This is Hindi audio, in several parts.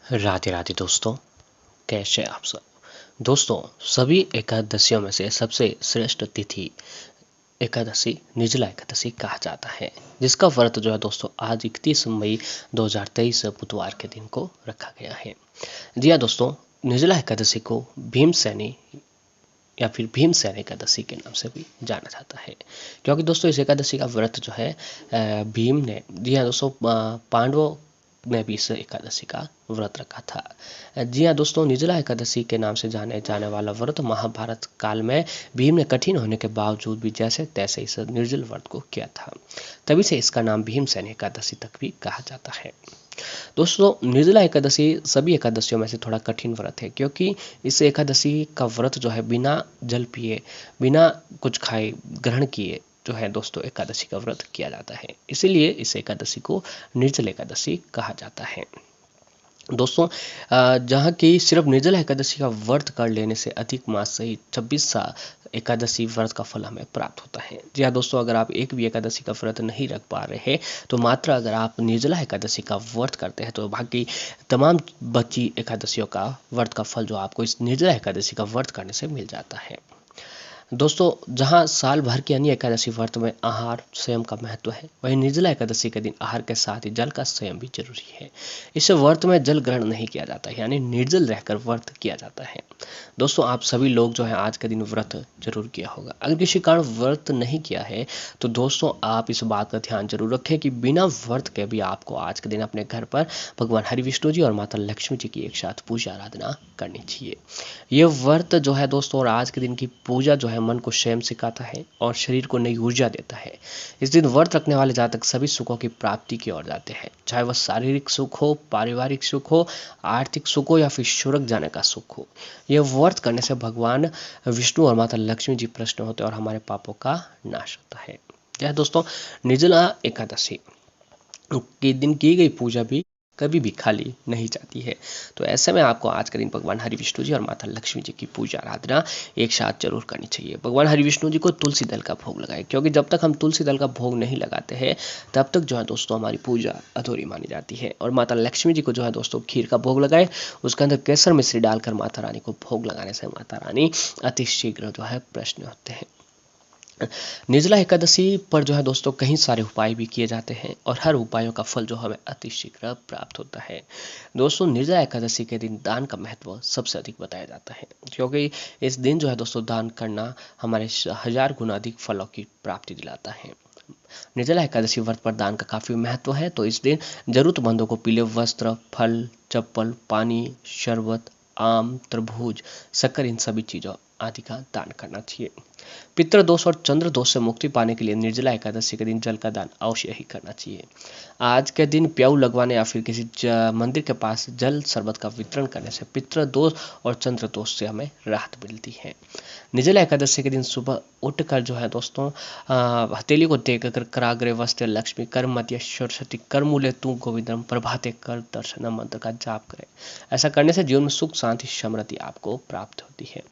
राधे राधे दोस्तों, कैसे आप सब। दोस्तों, सभी एकादशियों में से सबसे श्रेष्ठ तिथि एकादशी निर्जला एकादशी कहा जाता है, जिसका व्रत जो है दोस्तों आज 31 मई 2023 बुधवार के दिन को रखा गया है। जी हाँ दोस्तों, निर्जला एकादशी को भीमसेनी या फिर भीमसेन एकादशी के नाम से भी जाना जाता है, क्योंकि दोस्तों इस एकादशी का व्रत जो है भीम ने, जी हाँ दोस्तों, पांडवों ने भी इस एकादशी का व्रत रखा था। जी हाँ दोस्तों, निर्जला एकादशी के नाम से जाने जाने वाला व्रत महाभारत काल में भीम ने कठिन होने के बावजूद भी जैसे तैसे इस निर्जल व्रत को किया था, तभी से इसका नाम भीमसेन एकादशी तक भी कहा जाता है। दोस्तों, निर्जला एकादशी सभी एकादशियों में से थोड़ा कठिन व्रत है, क्योंकि इस एकादशी का व्रत जो है बिना जल पिए, बिना कुछ खाए, ग्रहण किए जो है दोस्तों एकादशी का व्रत किया जाता है। इसीलिए इस एकादशी को निर्जल एकादशी कहा जाता है। दोस्तों, जहाँ की सिर्फ निर्जला एकादशी का व्रत कर लेने से अधिक मास सहित 26 एकादशी व्रत का फल हमें प्राप्त होता है। जी हाँ दोस्तों, अगर आप एक भी एकादशी का व्रत नहीं रख पा रहे हैं, तो मात्र अगर आप निर्जला एकादशी का व्रत करते हैं, तो बाकी तमाम बची एकादशियों का व्रत का फल जो आपको इस निर्जला एकादशी का व्रत करने से मिल जाता है। दोस्तों, जहां साल भर की अन्य एकादशी व्रत में आहार संयम का महत्व है, वहीं निर्जला एकादशी के दिन आहार के साथ ही जल का संयम भी जरूरी है। इस व्रत में जल ग्रहण नहीं किया जाता, यानी निर्जल रहकर व्रत किया जाता है। दोस्तों, आप सभी लोग जो है आज के दिन व्रत जरूर किया होगा। अगर किसी कारण व्रत नहीं किया है, तो दोस्तों आप इस बात का ध्यान जरूर रखें कि बिना व्रत के भी आपको आज के दिन अपने घर पर भगवान हरि विष्णु जी और माता लक्ष्मी जी की एक साथ पूजा आराधना करनी चाहिए। ये व्रत जो है दोस्तों और आज के दिन की पूजा जो है मन को स्वयं सिखाता है और शरीर को नई ऊर्जा देता है। इस दिन व्रत रखने वाले जातक सभी सुखों की प्राप्ति की ओर जाते हैं, चाहे वह शारीरिक सुख हो, पारिवारिक सुख हो, आर्थिक सुख हो या फिर स्वर्ग जाने का सुख हो। यह व्रत करने से भगवान विष्णु और माता लक्ष्मी जी प्रसन्न होते हैं और हमारे पापों का नाश होता है। यह दोस्तों निर्जला एकादशी के दिन की गई पूजा भी कभी भी खाली नहीं जाती है। तो ऐसे में आपको आज के दिन भगवान हरि विष्णु जी और माता लक्ष्मी जी की पूजा आराधना एक साथ जरूर करनी चाहिए। भगवान हरि विष्णु जी को तुलसी दल का भोग लगाएं, क्योंकि जब तक हम तुलसी दल का भोग नहीं लगाते हैं, तब तक जो है दोस्तों हमारी पूजा अधूरी मानी जाती है। और माता लक्ष्मी जी को जो है दोस्तों खीर का भोग लगाए, उसके अंदर केसर मिश्री डालकर माता रानी को भोग लगाने से माता रानी अति शीघ्र जो है प्रसन्न होते हैं। निर्जला एकादशी पर जो है दोस्तों कई सारे उपाय भी किए जाते हैं, और हर उपायों का फल जो हमें अति शीघ्र प्राप्त होता है। दोस्तों, निर्जला एकादशी के दिन दान का महत्व सबसे अधिक बताया जाता है, क्योंकि इस दिन जो है दोस्तों दान करना हमारे 1000 गुना अधिक फलों की प्राप्ति दिलाता है। निर्जला एकादशी व्रत पर दान का काफी महत्व है, तो इस दिन जरूरतमंदों को पीले वस्त्र, फल, चप्पल, पानी, शरबत, आम, तरबूज, शक्कर, इन सभी चीजों आदि का दान करना चाहिए। पितृदोष और चंद्र दोष से मुक्ति पाने के लिए निर्जला एकादशी के दिन जल का दान अवश्य ही करना चाहिए। आज के दिन प्याऊ लगवाने या फिर किसी मंदिर के पास जल शरबत का वितरण करने से पितृदोष और चंद्र दोष से हमें राहत मिलती है। निर्जला एकादशी के दिन सुबह उठकर जो है दोस्तों हथेली को देख कर कराग्रे वस्त्र लक्ष्मी कर मध्य सरस्वती कर मूल्य तू गोविंदम प्रभाते कर दर्शन मंत्र का जाप करें। ऐसा करने से जीवन में सुख, शांति, समृद्धि आपको प्राप्त होती है।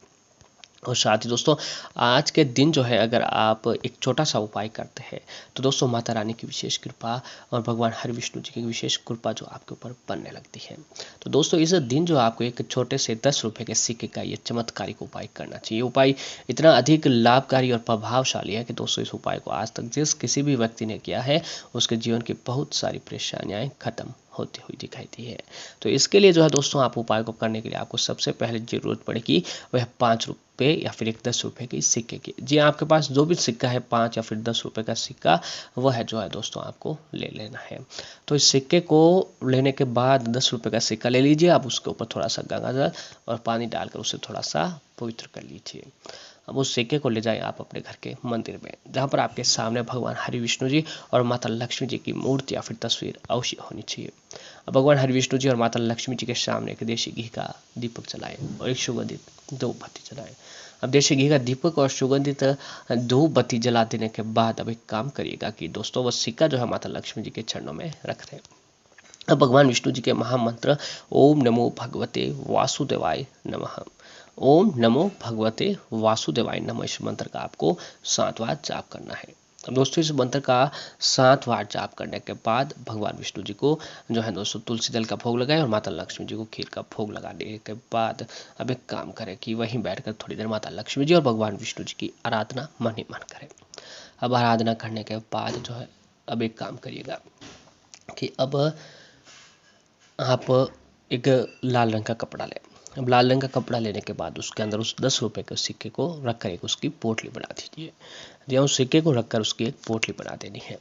और साथ ही दोस्तों आज के दिन जो है अगर आप एक छोटा सा उपाय करते हैं, तो दोस्तों माता रानी की विशेष कृपा और भगवान हरि विष्णु जी की विशेष कृपा जो आपके ऊपर बनने लगती है। तो दोस्तों इस दिन जो आपको एक छोटे से 10 रुपए के सिक्के का ये चमत्कारिक उपाय करना चाहिए। उपाय इतना अधिक लाभकारी और प्रभावशाली है कि दोस्तों इस उपाय को आज तक जिस किसी भी व्यक्ति ने किया है, उसके जीवन की बहुत सारी परेशानियां खत्म होती हुई दिखाई दी है। तो इसके लिए जो है दोस्तों आप उपाय को करने के लिए आपको सबसे पहले जरूरत पड़ेगी वह 5 रुपये या फिर एक 10 रुपये की सिक्के की। जी आपके पास जो भी सिक्का है, 5 या फिर 10 रुपये का सिक्का, वह है जो है दोस्तों आपको ले लेना है। तो इस सिक्के को लेने के बाद 10 रुपये का सिक्का ले लीजिए, आप उसके ऊपर थोड़ा सा गंगा जल और पानी डालकर उसे थोड़ा सा पवित्र कर लीजिए। अब उस सिक्के को ले जाएं आप अपने घर के मंदिर में, जहाँ पर आपके सामने भगवान हरि विष्णु जी और माता लक्ष्मी जी की मूर्ति या फिर तस्वीर अवश्य होनी चाहिए। अब भगवान हरि विष्णु जी और माता लक्ष्मी जी के सामने एक देशी घी का दीपक जलाएं और एक सुगंधित धूप बत्ती जलाएं। अब देशी घी का दीपक और सुगंधित धूप बत्ती जला देने के बाद अब एक काम करिएगा कि दोस्तों वह सिक्का जो है माता लक्ष्मी जी के चरणों में रख दें। अब भगवान विष्णु जी के महामंत्र ओम नमो भगवते वासुदेवाय नमः, ओम नमो भगवते वासुदेवाय नमः, इस मंत्र का आपको 7 बार जाप करना है। अब दोस्तों इस मंत्र का 7 बार जाप करने के बाद भगवान विष्णु जी को जो है दोस्तों तुलसी दल का भोग लगाए और माता लक्ष्मी जी को खीर का भोग लगाने के बाद अब एक काम करें कि वहीं बैठकर थोड़ी देर माता लक्ष्मी जी और भगवान विष्णु जी की आराधना मन ही मन करें। अब आराधना करने के बाद जो है अब एक काम करिएगा कि अब आप एक लाल रंग का कपड़ा लें। अब लाल रंग का कपड़ा लेने के बाद उसके अंदर उस 10 रुपये के सिक्के को रखकर एक उसकी पोटली बना दीजिए। या उस सिक्के को रखकर उसकी एक पोटली बना देनी है।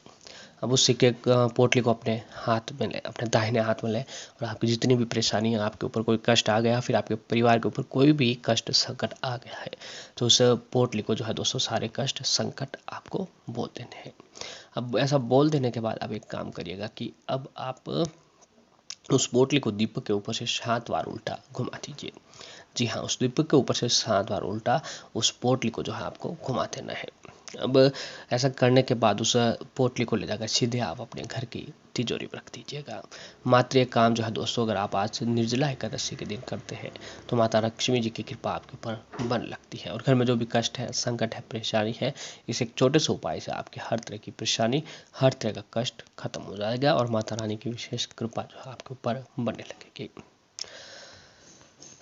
अब उस सिक्के पोटली को अपने हाथ में लें, अपने दाहिने हाथ में लें और आपकी जितनी भी परेशानी है, आपके ऊपर कोई कष्ट आ गया, फिर आपके परिवार के ऊपर कोई भी कष्ट संकट आ गया है, तो उस पोटली को जो है दोस्तों सारे कष्ट संकट आपको बोल देने हैं। अब ऐसा बोल देने के बाद अब एक काम करिएगा कि अब आप उस पोटली को दीपक के ऊपर से 7 बार उल्टा घुमा दीजिए। जी हाँ, उस दीपक के ऊपर से 7 बार उल्टा उस पोटली को जो है आपको घुमा देना है। अब ऐसा करने के बाद उस पोटली को ले जाकर सीधे आप अपने घर की तिजोरी में रख दीजिएगा। मात्र ये काम जो है दोस्तों अगर आप आज निर्जला एकादशी के दिन करते हैं तो माता लक्ष्मी जी की कृपा आपके ऊपर बन लगती है और घर में जो भी कष्ट है, संकट है, परेशानी है, इस एक छोटे से उपाय से आपकी हर तरह की परेशानी, हर तरह का कष्ट खत्म हो जाएगा और माता रानी की विशेष कृपा जो है आपके ऊपर बनने लगेगी।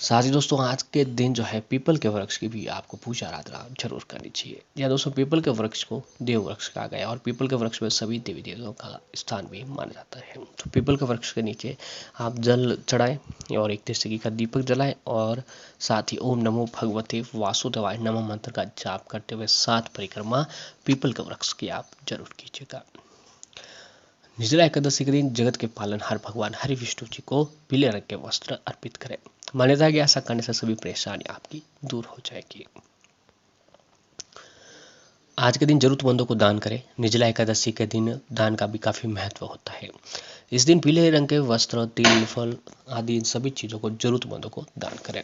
साथ ही दोस्तों आज के दिन जो है पीपल के वृक्ष की भी आपको पूजा आराधना जरूर करनी चाहिए। या दोस्तों पीपल के वृक्ष को देव वृक्ष कहा गया और पीपल के वृक्ष में सभी देवी देवताओं का स्थान भी माना जाता है। तो पीपल के वृक्ष के नीचे आप जल चढ़ाएं और एक देसी का दीपक जलाएं और साथ ही ओम नमो भगवते वासुदेवाय नमः मंत्र का जाप करते हुए 7 परिक्रमा पीपल के वृक्ष की आप जरूर कीजिएगा। निर्जला एकादशी के दिन जगत के पालनहार भगवान हरि विष्णु जी को पीले रंग के वस्त्र अर्पित करें। मान्यता है कि ऐसा करने से सभी परेशानी आपकी दूर हो जाएगी। आज के दिन जरूरतमंदों को दान करें। निर्जला एकादशी के दिन दान का भी काफी महत्व होता है। इस दिन पीले रंग के वस्त्र, तिल, फल आदि इन सभी चीजों को जरूरतमंदों को दान करें।